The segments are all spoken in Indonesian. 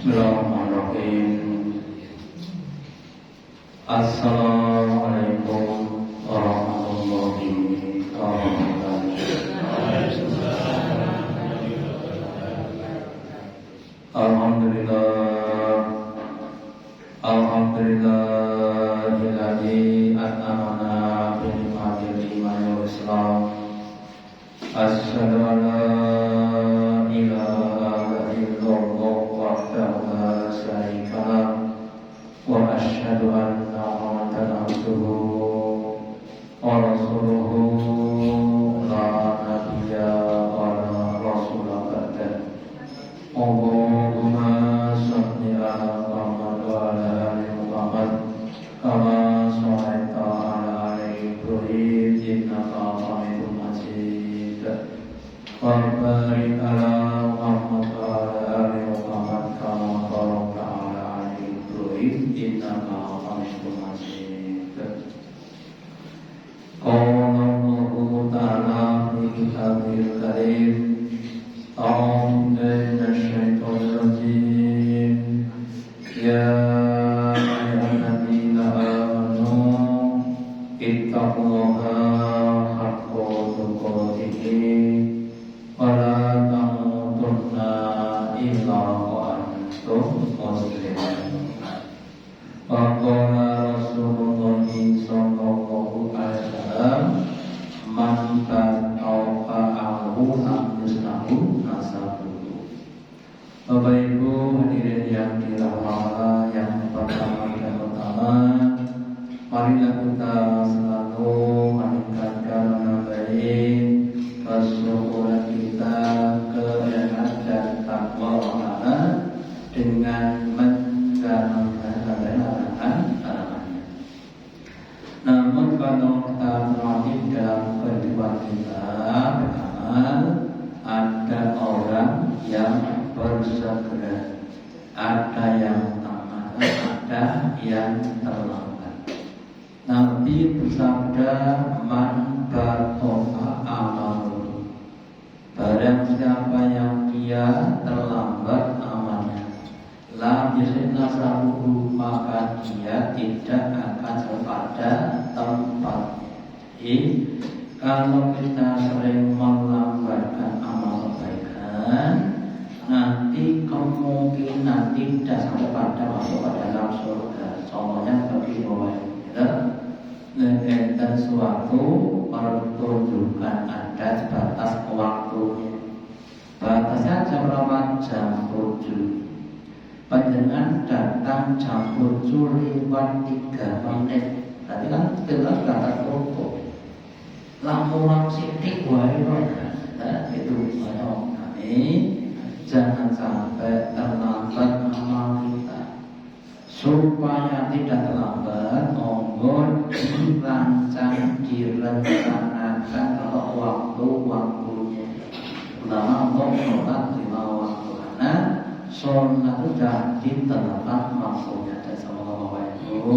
Bismillahirrahmanirrahim. Assalamualaikum warahmatullahi wabarakatuh. Alhamdulillahilladzi an'amana bi ni'matil iman wal islam. Asyhadu an la ilaha illallah wahdahu la syarika lah wa asyhadu anna Muhammadan abduhu wa rasuluhu la nabiyya wa la rasula ba'da. Allahumma shalli ala Muhammad wa ala ali Muhammad kama shallaita ala ali Ibrahim innaka Hamidum Majid. Wa barik ala Muhammad wa ala ali Muhammad kama barakta ala ali Ibrahim innaka Hamidum Majid. Qala Allahu ta'ala fi kitabil karim. أعوذ من الشيطان الرجيم يا أيها الذين آمنوا اتقوا الله حق تقاته ولا تموتن إلا وأنتم مسلمون. وقال رسول الله صلى الله عليه وسلم من tatawa'ahu namyusnahu nasabuhu. Bapak Ibu hadirin yang dirahmati yang pertama dan utama, marilah kita selalu meningkatkan nama baik kesyukuran kita, keyakinan dan takwa Allah dengan menjalankan larangan-larangannya. Namun kalau kita perhati dalam kehidupan kita beramal, ada orang yang bersegera, ada yang tamat, ada yang terlambat. Nabi bersabda, man batoha amaluhu, barang siapa yang dia terlambat amalnya, la yusina sabuhu, maka dia tidak akan pada tempat. Kalau kita sering melambatkan amal kebaikan, nanti kemungkinan tidak sampai pada masuk ke dalam surga. Contohnya seperti bahwa dan suatu pertunjukan ada batas waktunya. Batasnya jam berapa? Jam 7. Panjenengan datang jam 7 lewat 3 menit. Tadi kan jelas kata rokok. Lampu sidik wae itu kami jangan sampai terlambat amal kita. Supaya tidak terlambat, monggo dirancang, direncanakan kalau waktu-waktunya. Pertama untuk sholat 5 waktu, karena sholat itu jadi terlambat maksudnya. Dan semoga itu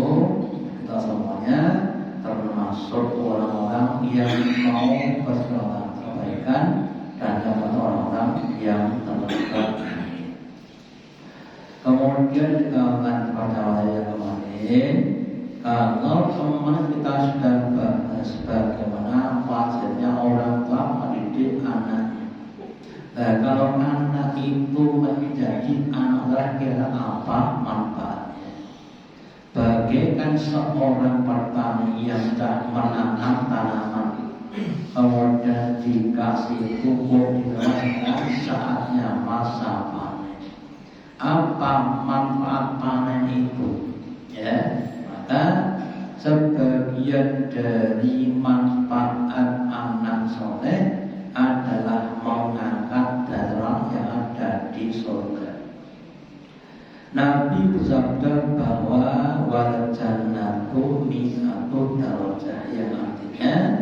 kita semuanya termasuk orang-orang yang mau berbuat kebaikan dan dapat orang-orang yang terlibat. Kemudian kita akan pada yang kemarin, kalau teman kita sudah bahas bagaimana wajibnya orang tua mendidik anaknya. Kalau anak itu menjadi anak terakhir, apa manfaatnya? Bagaikan seorang petani yang tak menanam tanaman, kemudian dikasih pupuk, dikasihkan saatnya masa panen. Apa manfaat panen itu? Ya, maka sebagian dari manfaat anak soleh adalah mengangkat darah yang ada di surga. Nabi bersabda bahwa wal jannatu mi'atu darajah, yang artinya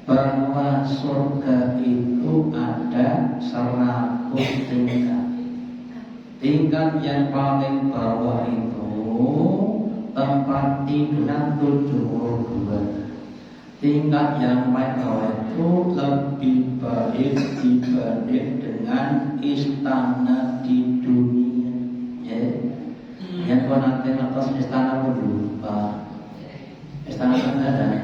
bahwa surga itu ada 100 tingkat. Tingkat yang paling bawah itu tempat tiduran 72. Tingkat yang paling bawah itu lebih baik dibanding dengan istana di dunia. Ya, nanti atas istana dulu, Pak. Istana ada.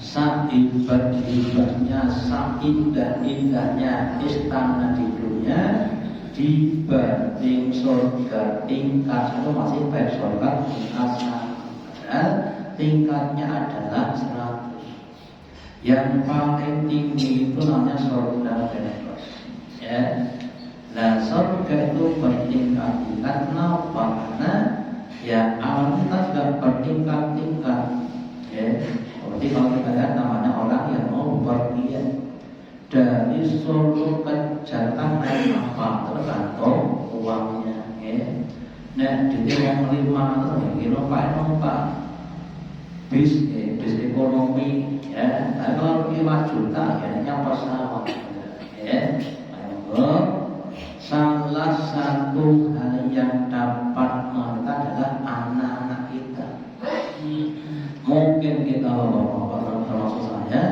Saibat-ibatnya, saindah-indahnya istana di dunia dibanding surga tingkat itu masih baik surga tingkat 100, tingkatnya adalah 100. Yang paling tinggi itu namanya surga Firdaus. Ya. Nah, surga itu bertingkat-tingkat. Kenapa? Karena ya alam kita sudah bertingkat-tingkat. Ya. Seperti kalau kita lihat namanya orang yang mau berpergian dari Solo ke Jakarta naik apa tergantung uangnya. Ya. Nah, di yang 5 itu kira numpak bis ekonomi. Ya, tapi kalau 5 juta ya pesawat. Ya, salah satu hal yang dapat kita adalah anak-anak kita. Mungkin kita bapak-bapak termasuk saya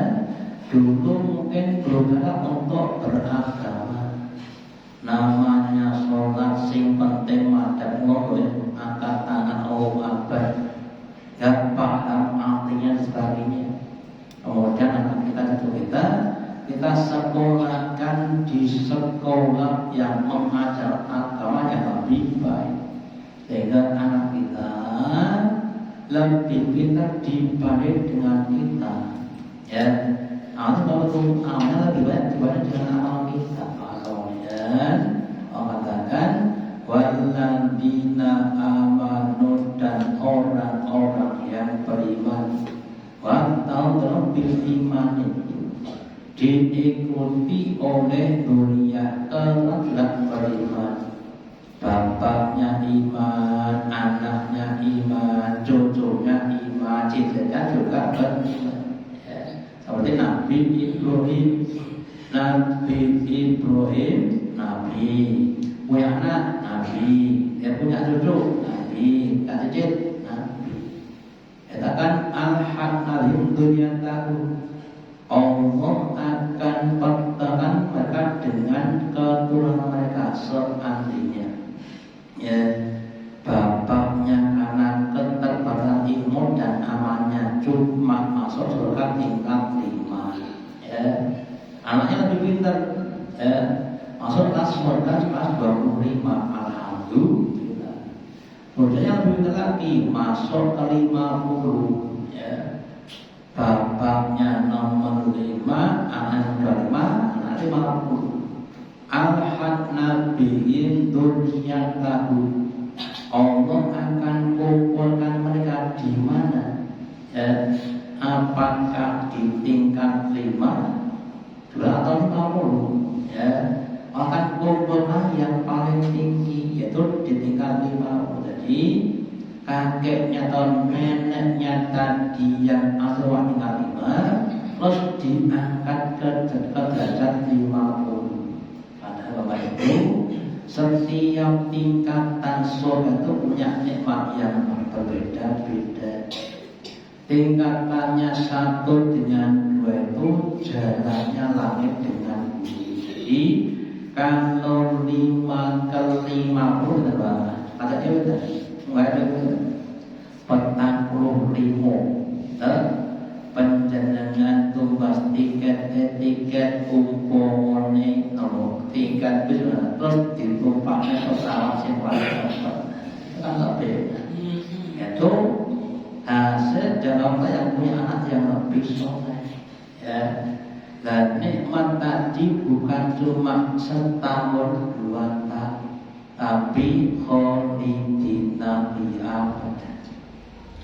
dulu mungkin belum ada untuk beragama. Namanya sholat sing penting madhab ngono angkat tangan Allahu Akbar. Gak paham artinya sebagainya. Kemudian anak kita sekolahkan di sekolah yang mengajar agama yang lebih baik, sehingga anak kita lebih pintar dibanding dengan kita. Ya, kalau amalnya lebih banyak dibanding dengan amal kita. Kemudian mengatakan walladzina amanu, dan orang-orang yang beriman, wa'tau bil iman, diikuti oleh dunia kelak beriman. Bapaknya iman, anaknya iman, cucunya iman, cucunya juga beriman. Ya. Seperti Nabi Ibrahim, Nabi punya anak, Nabi, dia punya cucu, Nabi, cicit, Nabi. Katakan al-haqalim dunia tahu, Allah akan pertemukan mereka dengan keturunan mereka seandainya ya bapaknya anak keterbatasan ilmu dan amalnya cuma masuk surga tingkat 5 ya, anaknya lebih pintar ya, masuk kelas surga kelas 25, alhamdulillah. Kemudian yang lebih pintar lagi masuk ke 50 ya, bapaknya nomor 5, anak nomor 5, anak 50. Al-had nabiin dunia tahu, Allah akan kumpulkan mereka di mana? Ya, apakah di tingkat 5, 2 atau 50? Ya, akan kumpulkan yang paling tinggi yaitu di tingkat 50. Jadi kakeknya atau neneknya tadi yang asal tingkat 5 terus diangkat ke derajat 50. Padahal Bapak Ibu, setiap tingkatan surga itu punya nikmat yang berbeda-beda. Tingkatannya 1 dengan 2 itu jalannya langit dengan bumi. Jadi kalau 5 ke 50 adalah ada betul. Petang puluh limo penjenengan tumbas tiket umpamane tiket bis terus ditumpaknya pesawat yang paling cepat kan lebih itu hasil dalam yang punya anak yang lebih soleh ya. Dan nikmat tadi bukan cuma setahun 2 tahun, tapi kholidina bi abadan.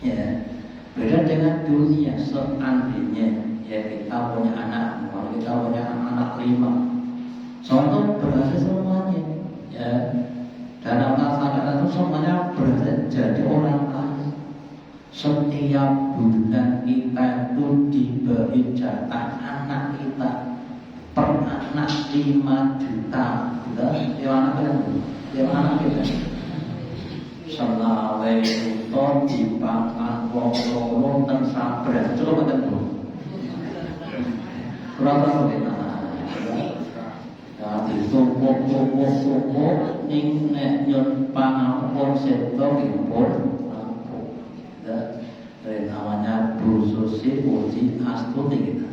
Ya, beda dengan dunia. Seandainya ya kita punya anak, kalau kita punya anak 5, contoh berhasil semuanya, ya, dalam masyarakat itu semuanya berhasil jadi orang kaya. Setiap bulan kita itu diberi jatah anak kita per anak 5 juta. Gimana kita? Selawe itu dipangan wong loro ten sabar. Coba betul. Berapa kita? Ya, ditumpuk-tumpuk ning nek nyun pangampun seto impun rampung. Namanya Bu Susi Puji Astuti kita.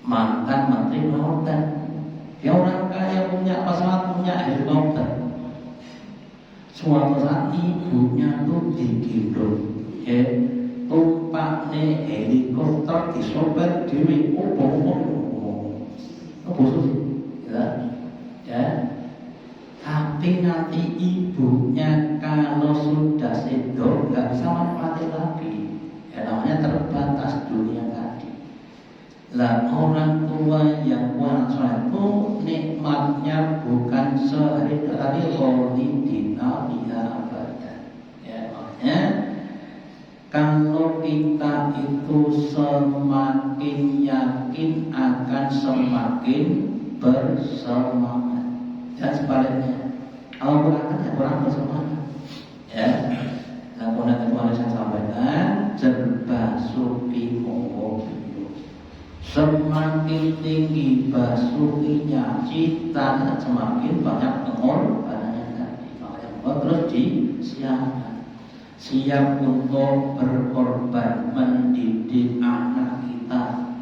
Mantan Menteri Lautan. Ya orang kaya punya pesawat, punya helikopter. Suatu saat ibunya tuh digendong, tumpaknya helikopter disober dewi, khusus, ya. Tapi nanti ibunya kalau sudah sedo nggak bisa menikmati lagi, ya namanya terbatas dunia tadi. Lah orang tua yang puasa itu nikmatnya bukan sehari tapi kholidina biha abadan. Ya makanya kalau kita itu semakin yakin akan semakin bersemangat. Dan sebaliknya, kalau kurang ya kurang bersemangat. Ya, nah kemudian kemarin saya sampaikan jerbasuki mobil. Semakin tinggi basukinya cita semakin banyak pengorbanannya tadi. Makanya terus disiapkan, siap untuk berkorban mendidik anak kita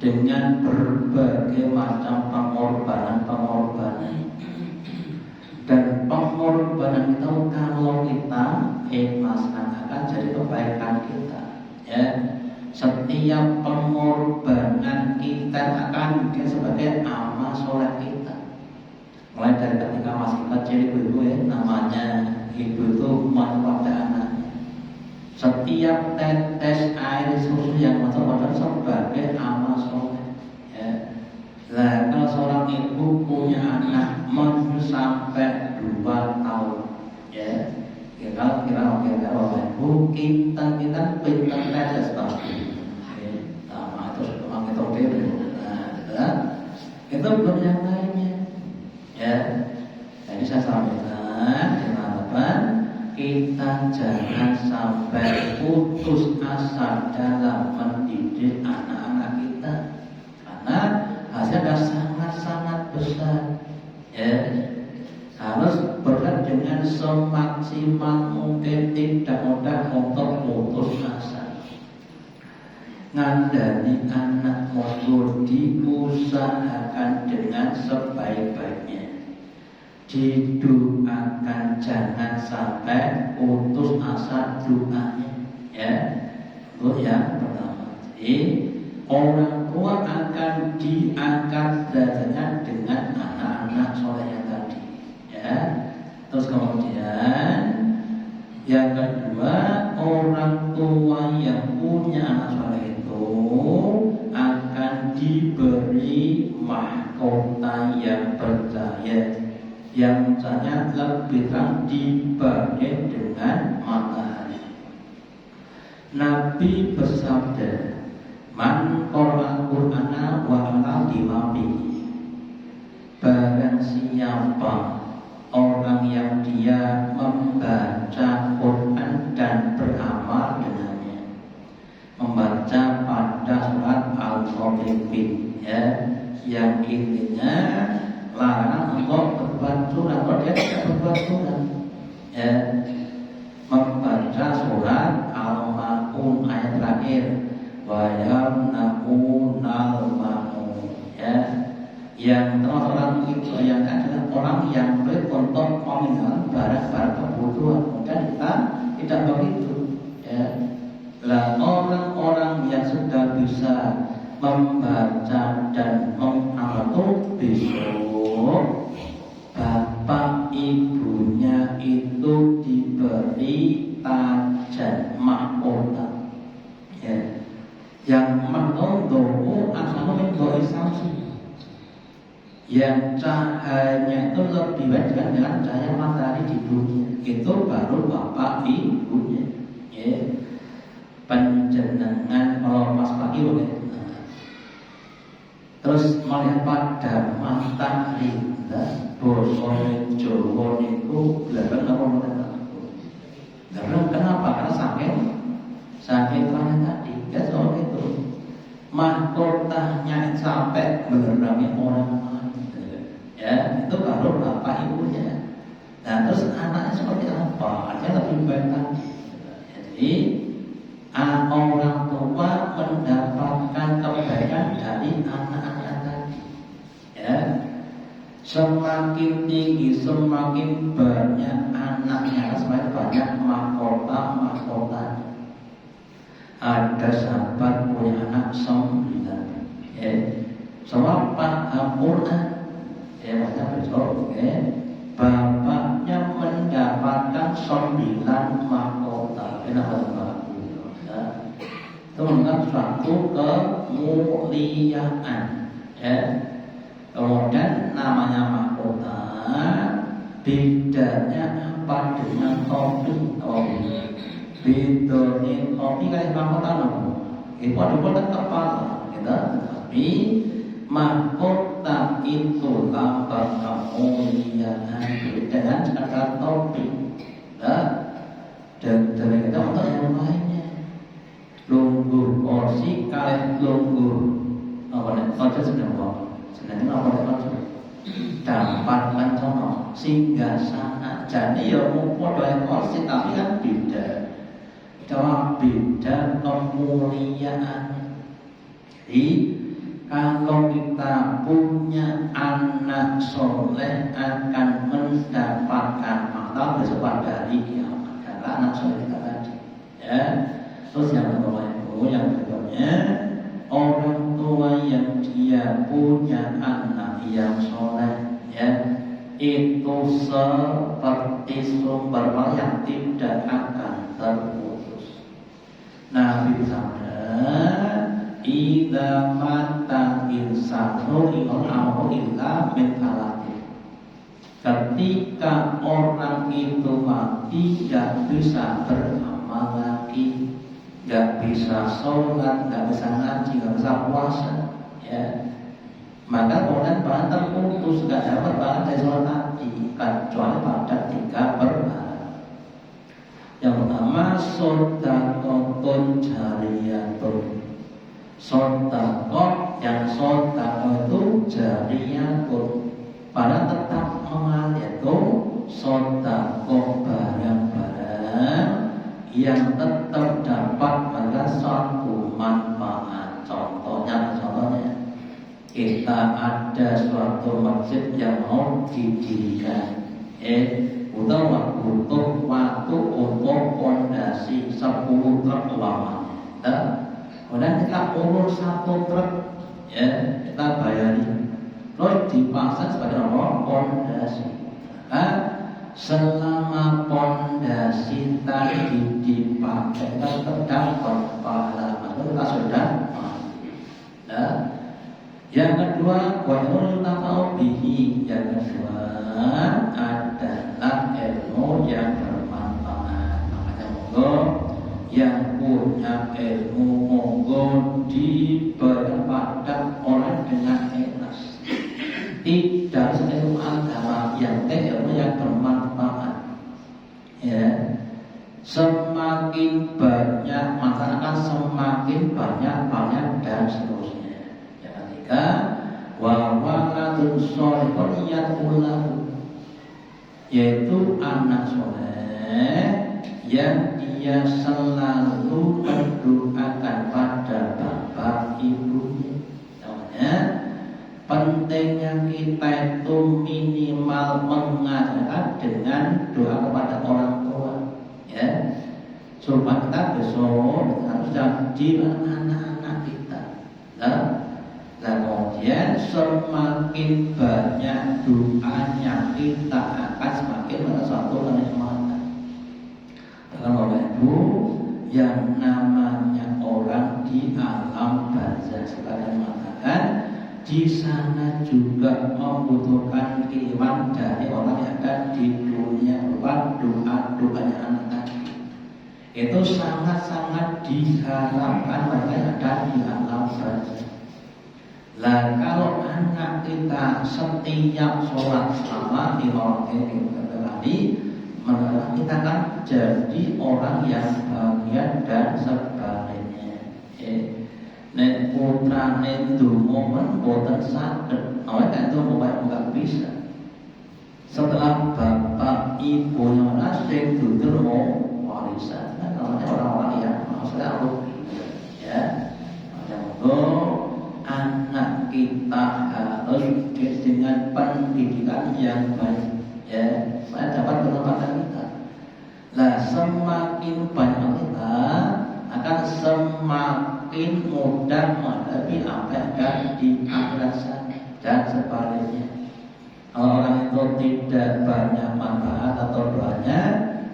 dengan berbagai macam pengorbanan. Dan pengorbanan itu kalau kita ikhlaskan akan jadi kebaikan kita. Ya. Setiap pengorbanan kita akan dia sebagai amal soleh kita. Mulai dari ketika masih kecil ibu namanya ibu itu pada anaknya. Setiap tetes air susu yang masuk pada sebagai amal soleh. Ya. Nah, kalau seorang ibu punya anak sampai 2 tahun, ya. Kalau ibu kita pintar tetes pasti. Nah, terus memang itu itu belum yang lainnya. Ya, jadi saya sampaikan teman-teman, kita jangan sampai putus asa dalam mendidik anak-anak kita, karena hasilnya sangat-sangat besar. Ya. Harus berat dengan semaksimal mungkin, tidak mudah untuk putus asa. Ngandani anak motor diusahakan dengan sebaik-baiknya, didoakan jangan sampai putus asa doanya. Ya, itu yang pertama. Jadi orang tua akan diangkat derajatnya dengan anak-anak soleh yang tadi. Ya. Terus kemudian yang kedua, orang tua yang punya anak soleh itu akan diberi mahkota yang bercahaya, yang misalnya lebih terang dibanding dengan matahari. Nabi bersabda, "Man qara'a Qur'ana wa 'ala dimabi." Barang siapa orang yang dia membaca Quran dan beramal dengannya, membaca pada surat Al-Fatihah, ya, yang intinya larang untuk berbuat curang. Kalau dia tidak berbuat curang, ya, membaca surat Al-Maun ayat terakhir, wa yamna'unal ma'un, ya, yang orang itu yang adalah orang yang untuk meminang barang-barang kebutuhan. Kemudian kita tidak begitu, ya. Lah orang-orang yang sudah bisa membaca dan mengatur besok bapak ibunya itu diberi tajan mahkota, ya, yang mahkota asalnya dari sanksi, yang cahayanya itu lebih baik dengan cahaya matahari di dunia. Itu baru bapak ibunya, ya. Penjenengan kalau pas pagi boleh. Terus melihat pada matahari, bosone Jawa niku belakang apa meneh. Kenapa? Karena saking terangnya tadi, ya soal itu mahkotanya sampai menerangi orang lain. Ya, Nah terus anaknya seperti apa? Artinya lebih baik lagi. Jadi orang tua mendapatkan kebaikan dari anak-anaknya tadi. Ya, semakin tinggi, semakin banyak anaknya, semakin banyak mahkota. Ada sahabat punya anak 9. Ya, semua paham Quran. Ya, maksudnya besok. Ya, bapaknya mendapatkan 9 mahkota. Kenapa bagus? Ya, itu merupakan suatu kemuliaan. Ya. Kemudian namanya mahkota, bedanya apa dengan topi? Bedanya topi kayak mahkota nopo. Itu ada kepala, gitu. Tapi mahkota itu lambang kemuliaan, bedanya sekedar topi. Dan dari itu untuk yang lainnya, lungguh kursi kalian lungguh apa nih? Kalau sedang apa? Sedang apa nih? Dapat kancono singgah sana. Jadi ya mau podo kursi tapi kan beda. Cuma beda kemuliaan. Jadi kalau kita punya anak soleh akan mendapatkan makna bersifat dari kiamat. Karena anak soleh kita tadi. Ya. Terus yang kedua itu yang berikutnya, orang tua yang dia punya anak yang soleh, ya, itu seperti sumber yang tidak akan terputus. Nabi bersabda, "Idza mata insanu amru illa min talatin." Ketika orang itu mati, gak bisa beramal lagi, gak bisa sholat, gak bisa ngaji, gak bisa puasa, ya. Maka kemudian bahan terputus, gak dapat bahan dari sholat tadi, kecuali pada 3 perkara. Yang pertama, shodaqotun jariyatun. Shodaqot, yang shodaqot itu jariyatun, pada tetap mengalir itu shodaqot barang-barang yang tetap dapat pada suatu manfaat. Contohnya kita ada suatu masjid yang mau didirikan, butuh waktu untuk fondasi 10 truk umpamanya. Kemudian kita urus 1 truk, ya, kita bayari, terus dipasang sebagai fondasi. Selama fondasi tadi dipakai, kita terdapat pahala, maka kita sudah mati. Yang kedua, wa'ilmu tafa'u bihi. Yang kedua adalah ilmu yang bermanfaat. Makanya monggo yang punya ilmu monggo diberi pada orang dengan ikhlas. Tidak ilmu agama yang ilmu yang bermanfaat. Ya. Semakin banyak masyarakat, semakin banyak dan seterusnya. Wa waladun sholihun yad'ulahu, yaitu anak soleh yang dia selalu mendoakan pada bapak ibunya. Namanya pentingnya kita itu minimal mengajarkan dengan doa kepada orang tua, ya, supaya kita besok harus jadi anak-anak kita. Dan kemudian semakin banyak doanya, kita akan semakin pada suatu kenikmatan. Kalau Ibu, yang namanya orang di alam barzakh, sekalian mengatakan, di sana juga membutuhkan kiriman dari orang yang ada di dunia, berupa doa-doanya anak tadi. Itu sangat-sangat diharapkan mereka yang ada di alam barzakh. Lah kalau anak kita setiap sholat selama di orang ini tadi, maka kita kan jadi orang yang bahagia dan sebaliknya. Nek putra itu momen boten sakit, awalnya itu enggak bisa. Setelah bapak insan. Kan namanya orang-orang yang maksudnya rugi, ya. Anak kita harus dengan pendidikan yang baik, ya. Saya dapat penempatan kita. Nah, semakin banyak kita akan semakin mudah menghadapi apa yang akan di akhirat sana dan sebaliknya. Kalau orang itu tidak banyak manfaat atau banyak,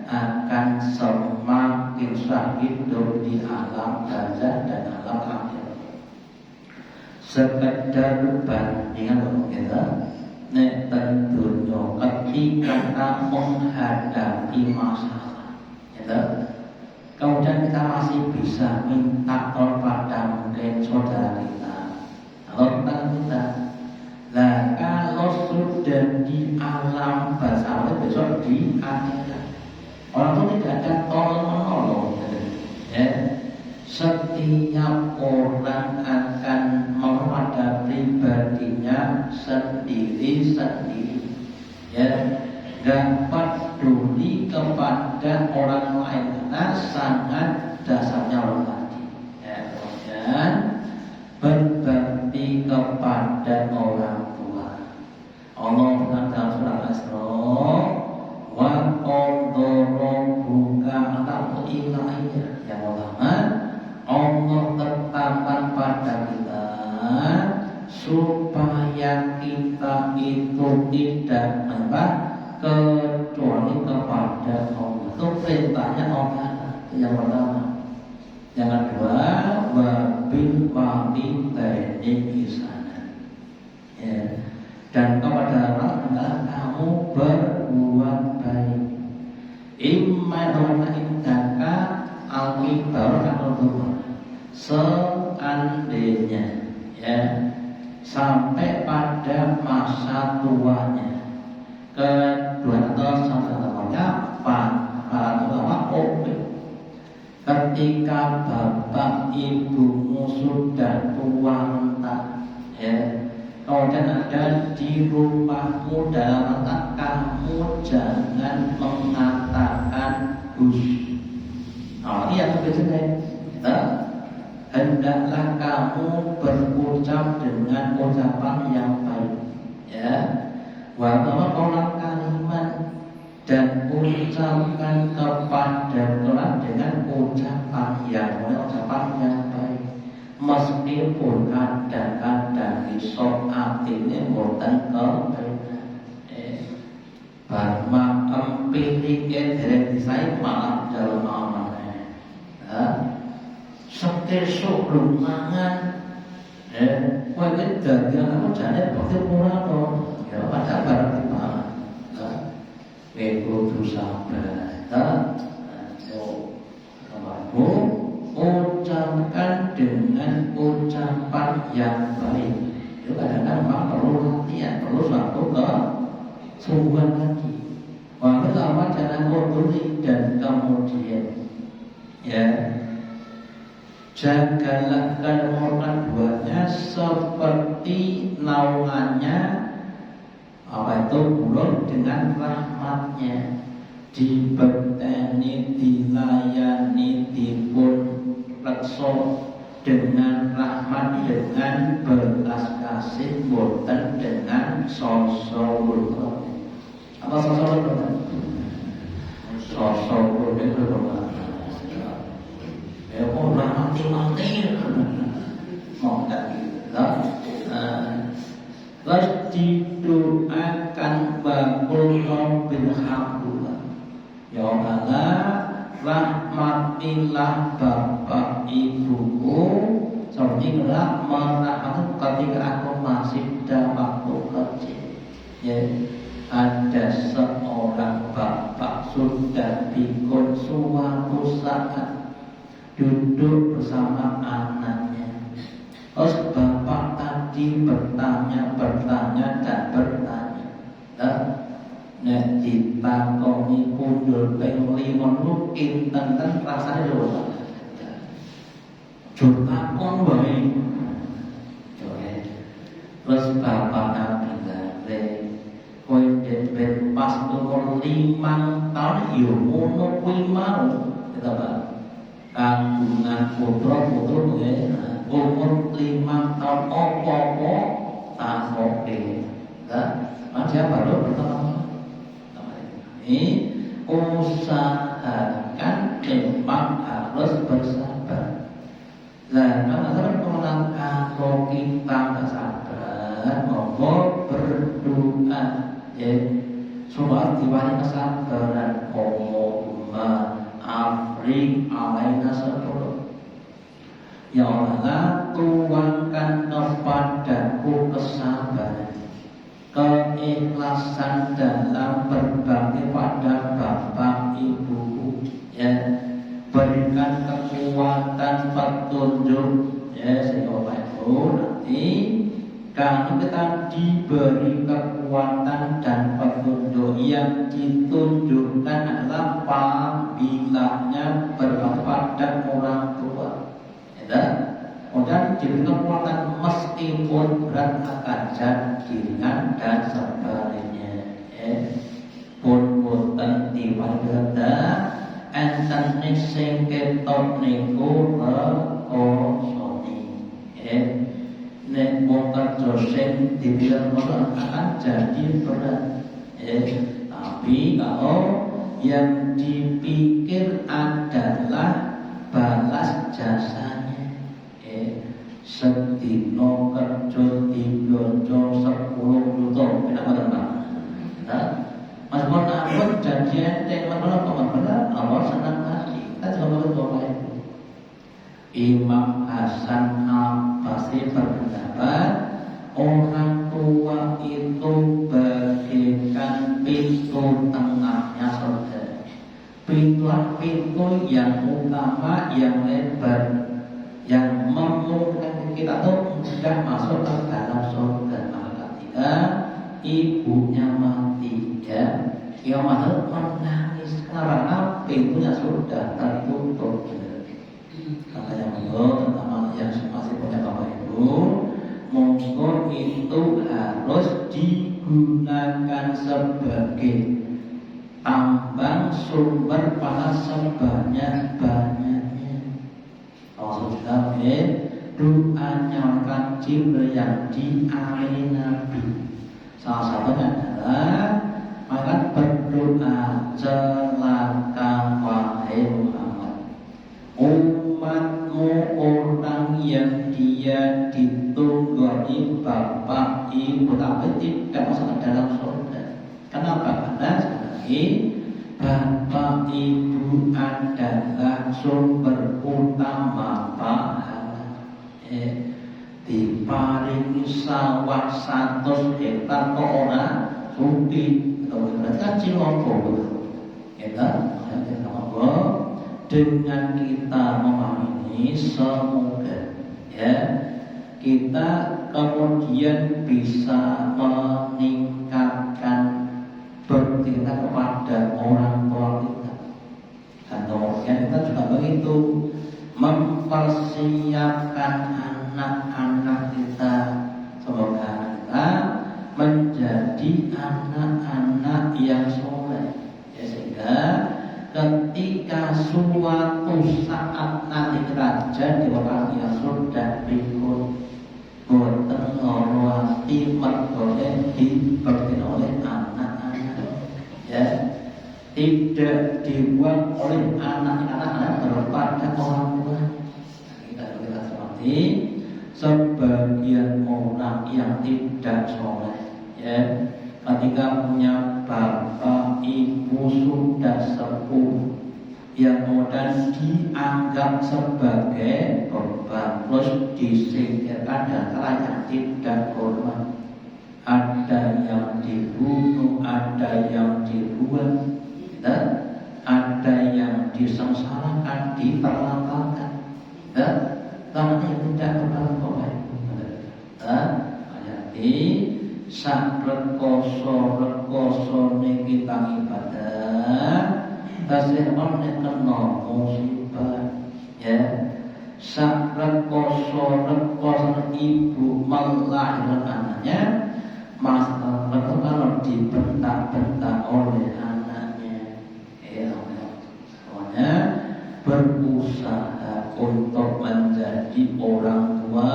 akan semakin susah hidup di alam barzakh dan alam akhir. Sekedar bandingan kita, nek tentunya ketika kita menghadapi masalah, gitu, kemudian kita masih bisa minta tolong pada mungkin saudara kita, atau teman kita. Nah, kalau sudah di alam barzakh besok di akhirat, orang itu tidak ada tolong menolong, ya. Setiap orang akan pada pribadinya sendiri-sendiri, ya, gak peduli kepada orang lain karena sangat dasarnya orang tadi, ya. Kemudian berbakti kepada orang tua. Allah dalam surah Al-Isra, wa qadara rabbuka alla ilaha yang utama Allah tetapkan pada kita supaya kita itu tidak kecuali kepada Allah. Itu perintahnya Allah. Yang pertama. Yang kedua, wabil walidaini ihsanan. Ya. Dan kepada Allah adalah kamu berbuat baik. Imma indaka al-kibar atau seandainya, ya, sampai pada masa tuanya, kedua atau sama-samanya para ulama ketika bapak ibumu sudah tua renta, ya, kemudian ada di rumahmu dalam rentang, kamu jangan mengatakan Gus. Ini yang berbeda. Hendaklah kamu berucap dengan ucapan yang baik, ya. Wa qawlan kaliman, dan ucapkan kepada Tuhan dengan ucapan yang baik. Meskipun kadang-kadang iso atine mboten kepengin. Bar empirike dereng disae malah dalam amal. Sekesuk belum mangan, kowe iki dadi anak jane bakti ora to, ya padha bareng dipangan. Kowe kudu sabar, kamu ucapkan dengan ucapan yang baik. Itu kadang-kadang memang perlu latihan, perlu suatu kesungguhan lagi. Wahai lama jangan koduri dan kemudian, ya, jagalah kehormatan buatnya seperti naungannya apa itu bulan dengan rahmatnya, dibeteni, dilayani, dipun rekso dengan rahmat, dengan belas kasih, boten dengan sosok apa sosok itu orang mati-mati mau tak gitu. Terus didoakan bakul bil hamdulillah, ya Allah rahmatilah bapak ibuku seperti kelak merahmati ketika aku masih dalam waktu kecil, ya. Ada seorang bapak sudah bikin suatu saat duduk bersama anaknya. Terus bapak tadi bertanya dan bertanya. Nek ditakoni pundhul ping 5 lu kinten ten rasane lho. Jur takon wae. Terus bapak bilang, kowe ben pas umur 5 tahun yo ngono kuwi mau. kita Pak kagungan putra-putru ya umur 5 tahun opo-opo takoke dia baru pertama ini usahakan memang harus bersabar. Nah, kalau kita nggak sabar, mau berdoa, ya, semua diwali kesabaran. Allahumma afrik alaina sabr. Ya Allah, tuangkan kepadaku kesabaran, keikhlasan dalam berbakti pada bapak ibu, ya, berikan kekuatan petunjuk, ya, sehingga bapak ibu nanti kalau kita diberi kekuatan dan petunjuk yang ditunjukkan adalah pambilahnya berbakti pada orang tua, ya. Kemudian diberi kekuatan meskipun berat akan jadi ringan dan sebaliknya. Pun boten diwajada enten sing ketok niku rekosoni. Nek wong kerja sing dibilang akan jadi berat. Tapi kalau yang dipikir adalah balas jasanya. Sedino kerja diblonjo 10 juta kenapa teman? Mas mohon ampun janji ente menolak benar Allah senang hati. Kita coba berdoa itu. Imam Hasan Al-Basri berpendapat orang tua itu bagaikan pintu tengahnya surga. Pintu yang utama yang lebar yang memungkinkan kita tuh sudah masuk ke dalam surga. Maka ketika ibunya mati, ya, ia malah menangis karena pintunya sudah tertutup. Kata yang terutama yang masih punya bapak ibu, monggo itu harus digunakan sebagai tambang sumber pahala sebanyak-banyaknya. Sudah doanya kan Jibril yang diamini Nabi. Salah satunya adalah maka berdoa celaka wahai Muhammad, umatmu orang yang dia ditunggui bapak ibu tapi tidak masuk ke dalam surga. Kenapa? Karena sekali bapak ibu adalah sumber utama pahala. Diparingi sawah 100 hektar ke orang suci, berarti ciloko. Dengan kita memahami semoga, ya, kita kemudian bisa meningkatkan bertingkat kepada orang tua kita. Dan kemudian kita juga begitu mempersiapkan anak-anak kita, semoga kita menjadi anak-anak yang soleh, ya, sehingga ketika suatu saat nanti kita jadi orang yang sudah berikut boten ngorwati mergoleh diberi oleh anak-anak, ya, tidak dibuang oleh anak-anak kepada orang tua. Kita seperti sebagian orang yang tidak soleh, ya, ketika punya bapak ibu sudah sepuh, yang kemudian dianggap sebagai beban, terus disingkirkan dan yang tidak hormat. Ada yang dibunuh, ada yang dibuang, dan ada yang disengsarakan, diterlantarkan, dan karena yang tidak berbuat. Jadi sak rekoso niki kita ibadah tasih ono kena musibah, ya, sak rekoso ibu melahirkan anaknya masalah kalau dibentak-bentak oleh anaknya, ya, pokoknya berusaha untuk menjadi orang tua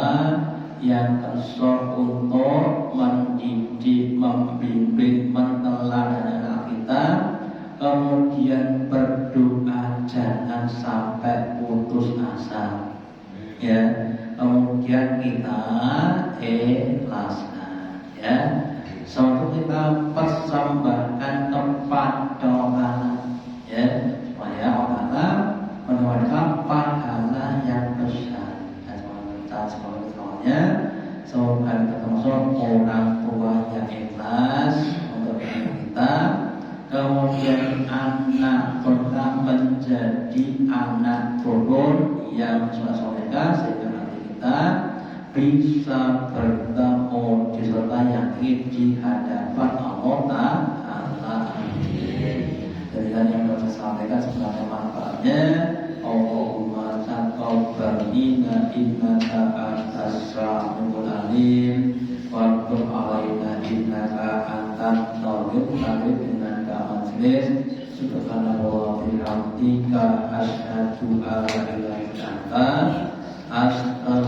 yang kesok untuk mendidik, membimbing, meneladani anak kita, kemudian berdoa jangan sampai putus asa, ya. Kemudian kita ikhlaskan, ya. Suatu kita persembahkan kepada Allah, ya, supaya Allah mendapatkan pahala yang besar. Dan semoga kita termasuk orang tua yang ikhlas untuk kita. Kemudian anak kita menjadi anak turun yang soleh sehingga nanti kita bisa bertemu di surga yang di hadapan Allah Ta'ala. Dari yang kita sampaikan sebenarnya manfaatnya. Allahumma taqabbal minna innaka antas samiul alim wa tub alaina innaka antat tawwabur rahim innaka majlis subhanallah wa bihamdika asyhadu an la ilaha illa anta astaghfiruka